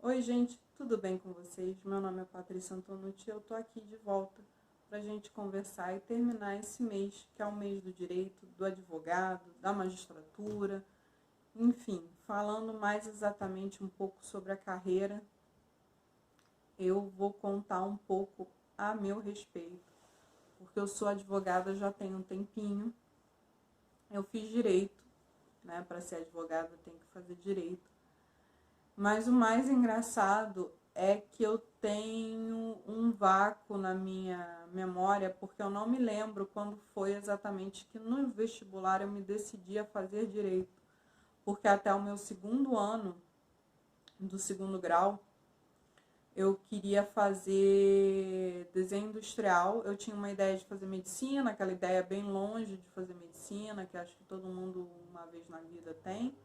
Oi, gente, tudo bem com vocês? Meu nome é Patrícia Antonucci e eu tô aqui de volta para a gente conversar e terminar esse mês, que é o mês do direito, do advogado, da magistratura, enfim, falando mais exatamente um pouco sobre a carreira. Eu vou contar um pouco a meu respeito, porque eu sou advogada já tem um tempinho, eu fiz direito, né? Para ser advogada tem que fazer direito. Mas o mais engraçado é que eu tenho um vácuo na minha memória, porque eu não me lembro quando foi exatamente que no vestibular eu me decidi a fazer direito. Porque até o meu segundo ano do segundo grau, eu queria fazer desenho industrial. Eu tinha uma ideia de fazer medicina, aquela ideia bem longe de fazer medicina, que acho que todo mundo uma vez na vida tem.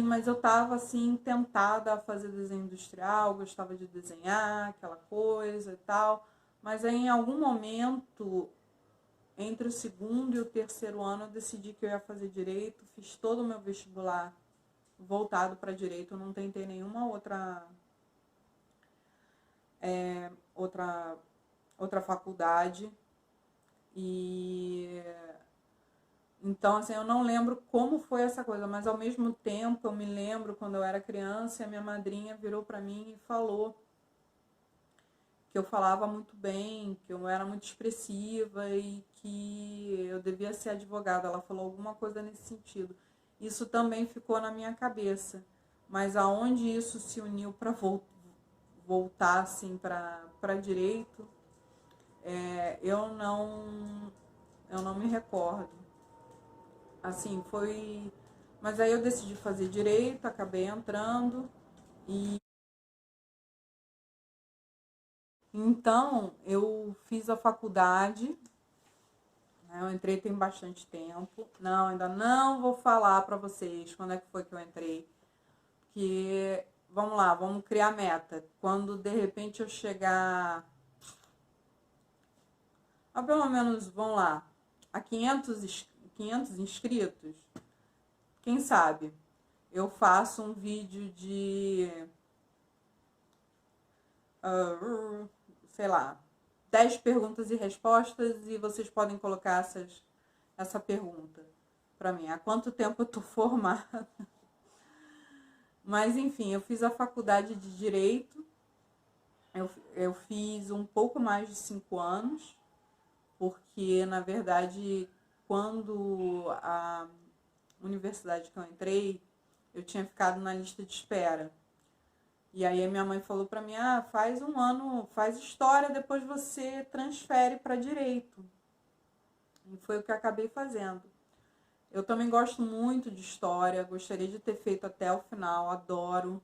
Mas eu estava assim, tentada a fazer desenho industrial, gostava de desenhar, aquela coisa e tal. Mas aí, em algum momento, entre o segundo e o terceiro ano, eu decidi que eu ia fazer direito, fiz todo o meu vestibular voltado para direito, eu não tentei nenhuma outra, outra faculdade. E então, assim, eu não lembro como foi essa coisa, mas ao mesmo tempo eu me lembro quando eu era criança, a minha madrinha virou para mim e falou que eu falava muito bem, que eu era muito expressiva e que eu devia ser advogada. Ela falou alguma coisa nesse sentido. Isso também ficou na minha cabeça, mas aonde isso se uniu para voltar assim para direito, eu não me recordo. Assim, foi. Mas aí eu decidi fazer direito, acabei entrando. E então eu fiz a faculdade, né? Eu entrei tem bastante tempo. Não, ainda não vou falar pra vocês quando é que foi que eu entrei. Que vamos lá, vamos criar meta. Quando de repente eu chegar a pelo menos, vamos lá, a 500 inscritos, quem sabe eu faço um vídeo de sei lá, 10 perguntas e respostas e vocês podem colocar essa pergunta para mim. Há quanto tempo eu tô formada? Mas, enfim, eu fiz a faculdade de Direito, eu fiz um pouco mais de 5 anos, porque, na verdade, quando a universidade que eu entrei, eu tinha ficado na lista de espera. E aí a minha mãe falou pra mim, faz um ano, faz história, depois você transfere para direito. E foi o que eu acabei fazendo. Eu também gosto muito de história, gostaria de ter feito até o final, adoro.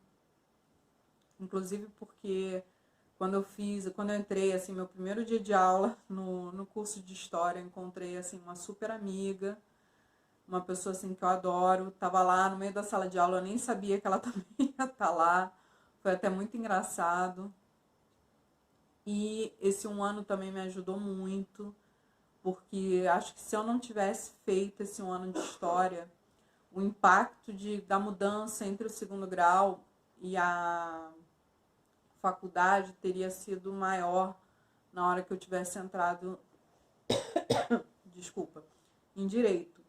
Inclusive porque quando eu entrei, assim, meu primeiro dia de aula no curso de história, encontrei, assim, uma super amiga, uma pessoa, assim, que eu adoro. Tava lá no meio da sala de aula, eu nem sabia que ela também ia estar lá. Foi até muito engraçado. E esse um ano também me ajudou muito, porque acho que se eu não tivesse feito esse um ano de história, o impacto da mudança entre o segundo grau e a faculdade teria sido maior na hora que eu tivesse entrado, desculpa, em direito.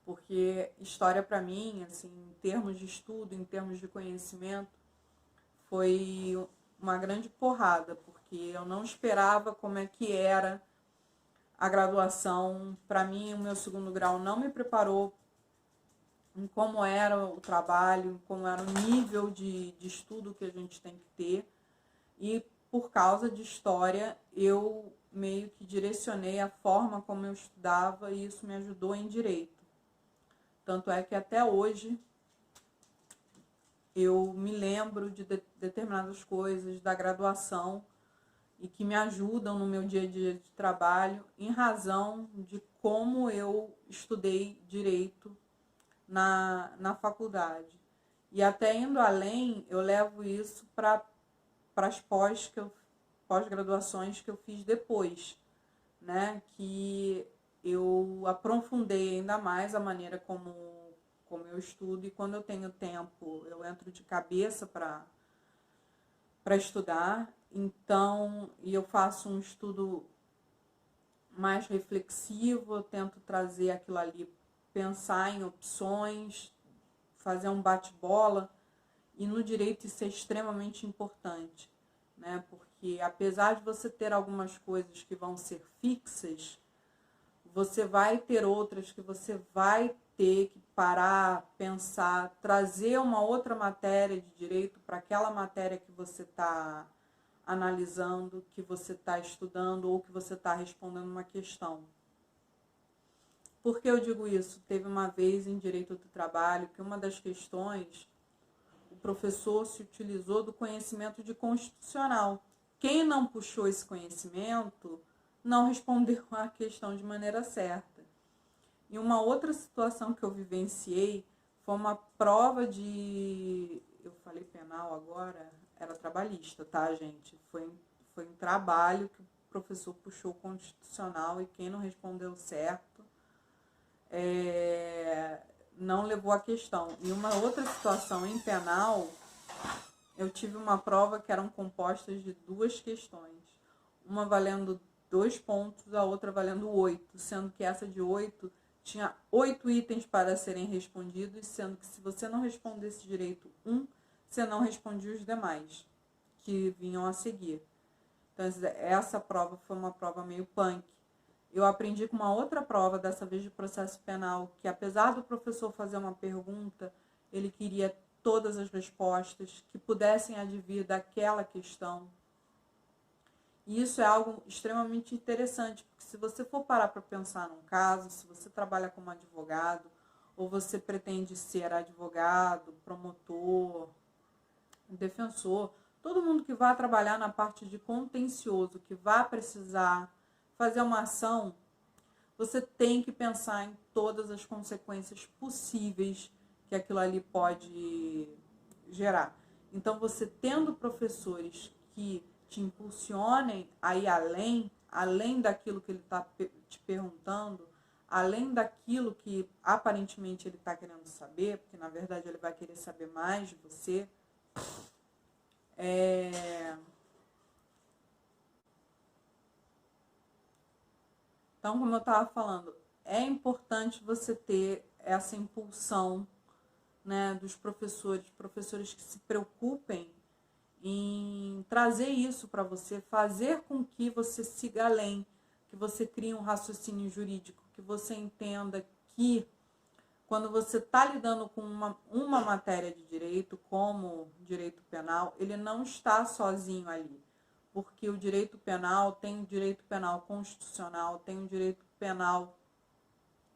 Porque história para mim, assim, em termos de estudo, em termos de conhecimento, foi uma grande porrada, porque eu não esperava como é que era a graduação. Para mim, o meu segundo grau não me preparou em como era o trabalho, como era o nível de estudo que a gente tem que ter. E por causa de história, eu meio que direcionei a forma como eu estudava e isso me ajudou em direito. Tanto é que até hoje eu me lembro de determinadas coisas da graduação e que me ajudam no meu dia a dia de trabalho em razão de como eu estudei direito na faculdade. E até indo além, eu levo isso para as pós-graduações que eu fiz depois, né? Que eu aprofundei ainda mais a maneira como como eu estudo, e quando eu tenho tempo, eu entro de cabeça para estudar. Então, e eu faço um estudo mais reflexivo, eu tento trazer aquilo ali, pensar em opções, fazer um bate-bola, e no direito isso é extremamente importante, né? Porque apesar de você ter algumas coisas que vão ser fixas, você vai ter outras que você vai ter que parar, pensar, trazer uma outra matéria de direito para aquela matéria que você está analisando, que você está estudando ou que você está respondendo uma questão. Por que eu digo isso? Teve uma vez em Direito do Trabalho que uma das questões, o professor se utilizou do conhecimento de constitucional. Quem não puxou esse conhecimento não respondeu a questão de maneira certa. E uma outra situação que eu vivenciei foi uma prova de... Eu falei penal agora, era trabalhista, tá, gente? Foi um trabalho que o professor puxou constitucional e quem não respondeu certo não levou a questão. E uma outra situação em penal, eu tive uma prova que eram compostas de 2 questões. Uma valendo 2 pontos, a outra valendo 8, sendo que essa de 8 tinha 8 itens para serem respondidos, sendo que se você não respondesse direito um, você não respondia os demais que vinham a seguir. Então, essa prova foi uma prova meio punk. Eu aprendi com uma outra prova, dessa vez de processo penal, que apesar do professor fazer uma pergunta, ele queria todas as respostas que pudessem advir daquela questão. E isso é algo extremamente interessante, porque se você for parar para pensar num caso, se você trabalha como advogado, ou você pretende ser advogado, promotor, defensor, todo mundo que vai trabalhar na parte de contencioso, que vai precisar fazer uma ação, você tem que pensar em todas as consequências possíveis que aquilo ali pode gerar. Então, você tendo professores que te impulsionem a ir além daquilo que ele está te perguntando, além daquilo que aparentemente ele está querendo saber, porque na verdade ele vai querer saber mais de você, Então, como eu estava falando, é importante você ter essa impulsão, né, dos professores que se preocupem em trazer isso para você, fazer com que você siga além, que você crie um raciocínio jurídico, que você entenda que quando você está lidando com uma matéria de direito, como direito penal, ele não está sozinho ali. Porque o direito penal tem o direito penal constitucional, tem o direito penal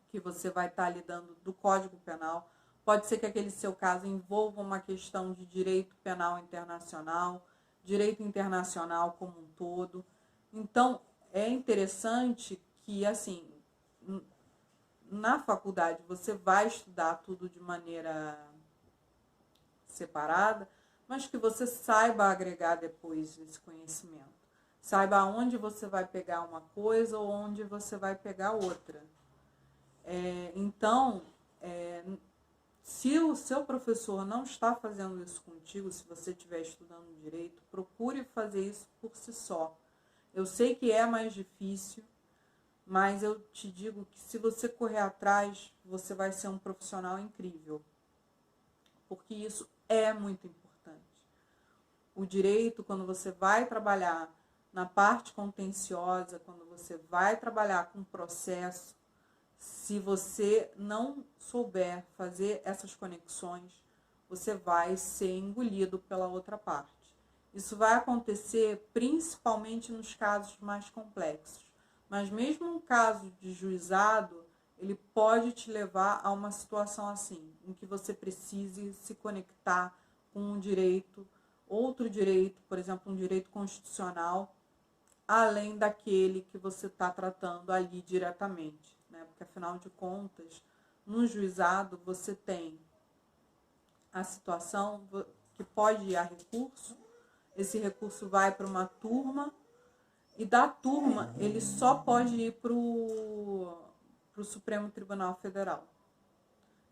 que você vai estar lidando do Código Penal. Pode ser que aquele seu caso envolva uma questão de direito penal internacional, direito internacional como um todo. Então, é interessante que, assim, na faculdade você vai estudar tudo de maneira separada, mas que você saiba agregar depois esse conhecimento. Saiba onde você vai pegar uma coisa ou onde você vai pegar outra. Então, se o seu professor não está fazendo isso contigo, se você estiver estudando direito, procure fazer isso por si só. Eu sei que é mais difícil, mas eu te digo que se você correr atrás, você vai ser um profissional incrível. Porque isso é muito importante. O direito, quando você vai trabalhar na parte contenciosa, quando você vai trabalhar com processo, se você não souber fazer essas conexões, você vai ser engolido pela outra parte. Isso vai acontecer principalmente nos casos mais complexos. Mas mesmo um caso de juizado, ele pode te levar a uma situação assim, em que você precise se conectar com um direito, outro direito, por exemplo, um direito constitucional, além daquele que você está tratando ali diretamente, né? Porque, afinal de contas, no juizado você tem a situação que pode ir a recurso, esse recurso vai para uma turma, e da turma ele só pode ir para o Supremo Tribunal Federal.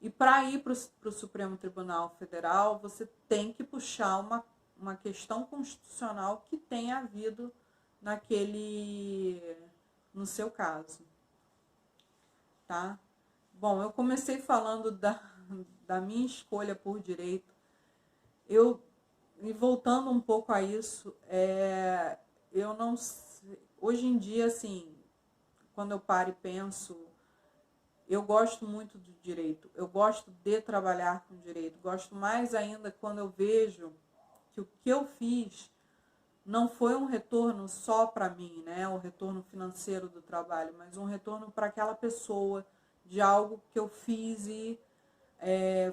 E para ir para o Supremo Tribunal Federal, você tem que puxar uma questão constitucional que tenha havido no seu caso, tá? Bom, eu comecei falando da minha escolha por direito. E voltando um pouco a isso, eu não sei, hoje em dia, assim, quando eu paro e penso, eu gosto muito do direito, eu gosto de trabalhar com direito, gosto mais ainda quando eu vejo que o que eu fiz não foi um retorno só para mim, né, o retorno financeiro do trabalho, mas um retorno para aquela pessoa de algo que eu fiz e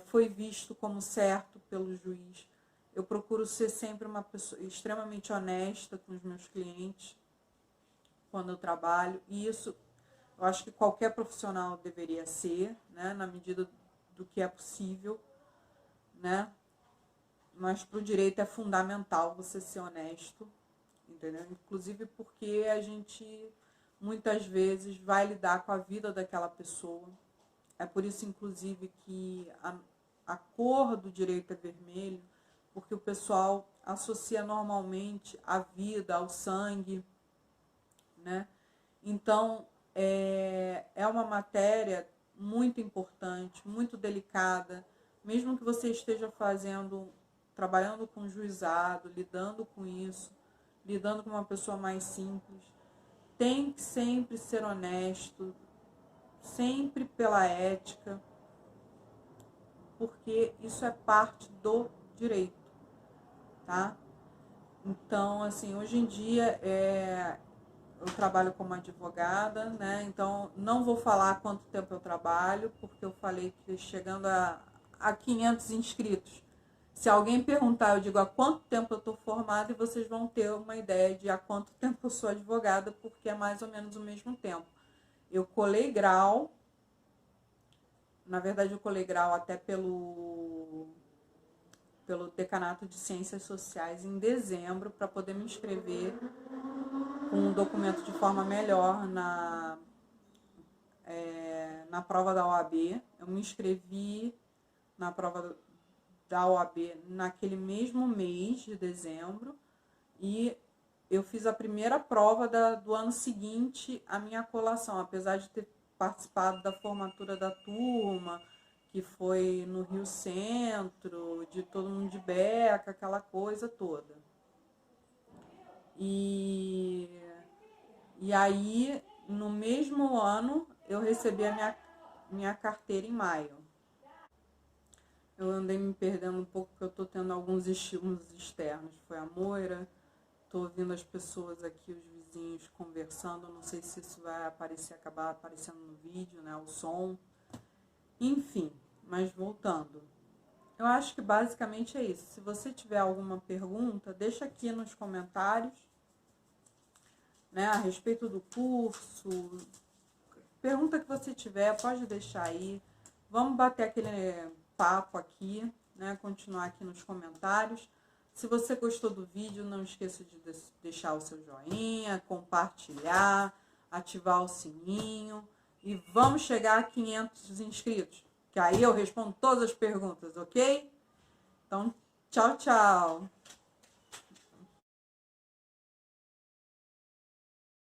foi visto como certo pelo juiz. Eu procuro ser sempre uma pessoa extremamente honesta com os meus clientes quando eu trabalho, e isso eu acho que qualquer profissional deveria ser, né, na medida do que é possível, né? Mas para o direito é fundamental você ser honesto, entendeu? Inclusive porque a gente muitas vezes vai lidar com a vida daquela pessoa. É por isso, inclusive, que a cor do direito é vermelho, porque o pessoal associa normalmente a vida, ao sangue, né? Então, é uma matéria muito importante, muito delicada, mesmo que você esteja trabalhando com juizado, lidando com isso, lidando com uma pessoa mais simples, tem que sempre ser honesto, sempre pela ética, porque isso é parte do direito, tá? Então, assim, hoje em dia eu trabalho como advogada, né? Então, não vou falar quanto tempo eu trabalho, porque eu falei que chegando a 500 inscritos, se alguém perguntar, eu digo há quanto tempo eu estou formada e vocês vão ter uma ideia de há quanto tempo eu sou advogada, porque é mais ou menos o mesmo tempo. Eu colei grau, na verdade eu colei grau até pelo Decanato de Ciências Sociais em dezembro, para poder me inscrever com um documento de forma melhor na prova da OAB. Eu me inscrevi na prova da OAB naquele mesmo mês de dezembro e eu fiz a primeira prova do ano seguinte à minha colação, apesar de ter participado da formatura da turma, que foi no Rio Centro, de todo mundo de beca, aquela coisa toda. E aí, no mesmo ano, eu recebi a minha carteira em maio. Eu andei me perdendo um pouco, porque eu estou tendo alguns estímulos externos. Foi a Moira, estou ouvindo as pessoas aqui, os vizinhos conversando, não sei se isso vai acabar aparecendo no vídeo, né, o som. Enfim, mas voltando. Eu acho que basicamente é isso. Se você tiver alguma pergunta, deixa aqui nos comentários, né, a respeito do curso. Pergunta que você tiver, pode deixar aí. Vamos bater aquele papo aqui, né, continuar aqui nos comentários. Se você gostou do vídeo, não esqueça de deixar o seu joinha, compartilhar, ativar o sininho. E vamos chegar a 500 inscritos, que aí eu respondo todas as perguntas, ok? Então, tchau, tchau!